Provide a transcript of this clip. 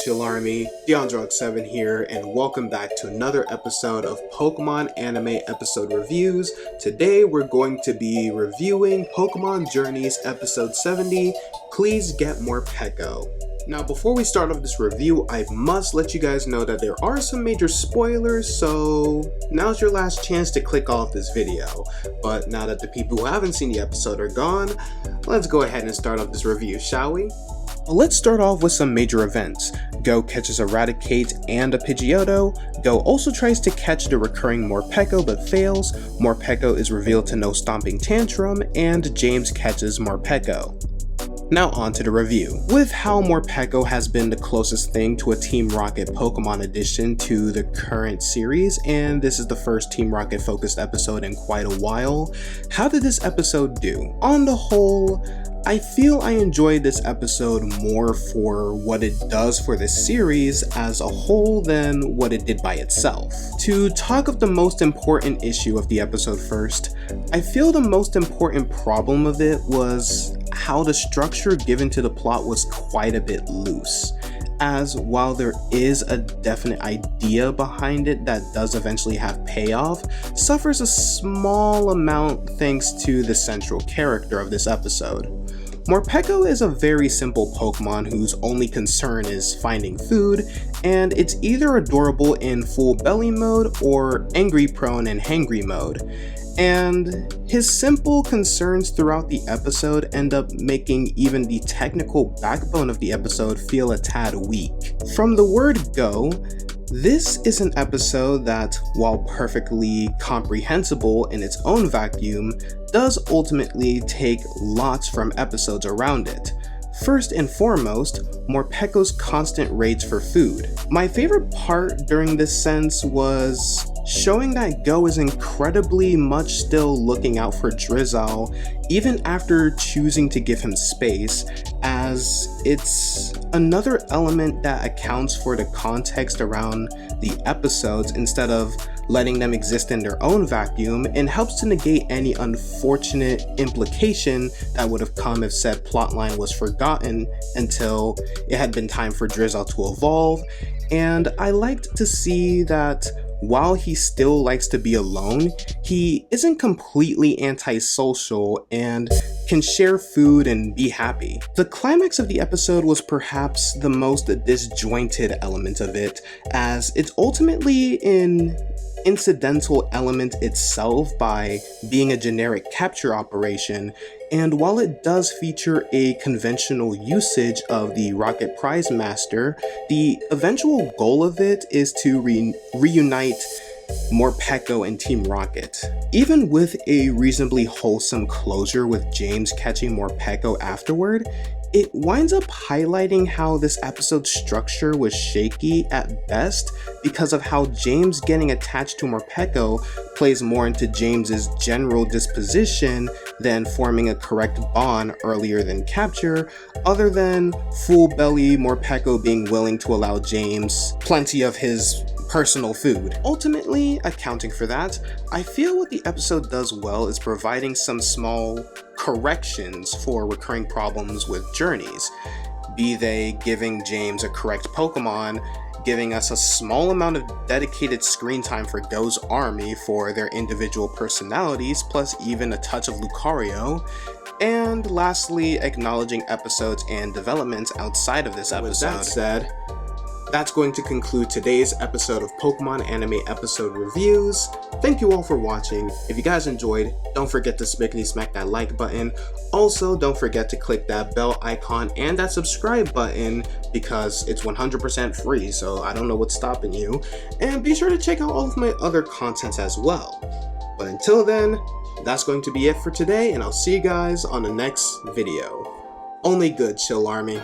Chill Army, DeAndrox7 here, and welcome back to another episode of Pokemon Anime Episode Reviews. Today we're going to be reviewing Pokemon Journeys Episode 70, Please Get Morpeko. Now before we start off this review, I must let you guys know that there are some major spoilers, so now's your last chance to click off this video. But now that the people who haven't seen the episode are gone, let's go ahead and start off this review, shall we? Let's start off with some major events. Go catches Eradicate and a Pidgeotto. Go also tries to catch the recurring Morpeko but fails. Morpeko is revealed to know Stomping Tantrum, and James catches Morpeko. Now on to the review. With how Morpeko has been the closest thing to a Team Rocket Pokemon addition to the current series, and this is the first Team Rocket focused episode in quite a while, how did this episode do? On the whole, I feel I enjoyed this episode more for what it does for the series as a whole than what it did by itself. To talk of the most important issue of the episode first, I feel the most important problem of it was how the structure given to the plot was quite a bit loose, as while there is a definite idea behind it that does eventually have payoff, suffers a small amount thanks to the central character of this episode. Morpeko is a very simple Pokemon whose only concern is finding food, and it's either adorable in full belly mode or angry prone in hangry mode. And his simple concerns throughout the episode end up making even the technical backbone of the episode feel a tad weak. From the word go, this is an episode that, while perfectly comprehensible in its own vacuum, does ultimately take lots from episodes around it. First and foremost, Morpeko's constant raids for food. My favorite part during this sense was showing that Go is incredibly much still looking out for Drizzle even after choosing to give him space, as it's another element that accounts for the context around the episodes instead of letting them exist in their own vacuum, and helps to negate any unfortunate implication that would have come if said plotline was forgotten until it had been time for Drizzle to evolve. And I liked to see that while he still likes to be alone, he isn't completely antisocial and can share food and be happy. The climax of the episode was perhaps the most disjointed element of it, as it's ultimately an incidental element itself by being a generic capture operation, and while it does feature a conventional usage of the Rocket Prize Master, the eventual goal of it is to reunite Morpeko and Team Rocket. Even with a reasonably wholesome closure with James catching Morpeko afterward, it winds up highlighting how this episode's structure was shaky at best because of how James getting attached to Morpeko plays more into James's general disposition than forming a correct bond earlier than capture, other than full belly Morpeko being willing to allow James plenty of his personal food. Ultimately, accounting for that, I feel what the episode does well is providing some small corrections for recurring problems with journeys, be they giving James a correct Pokemon, giving us a small amount of dedicated screen time for Go's army for their individual personalities, plus even a touch of Lucario, and lastly, acknowledging episodes and developments outside of this episode. With that said, that's going to conclude today's episode of Pokemon Anime Episode Reviews. Thank you all for watching. If you guys enjoyed, don't forget to smack that like button. Also, don't forget to click that bell icon and that subscribe button because it's 100% free, so I don't know what's stopping you. And be sure to check out all of my other contents as well. But until then, that's going to be it for today, and I'll see you guys on the next video. Only good, Chill Army.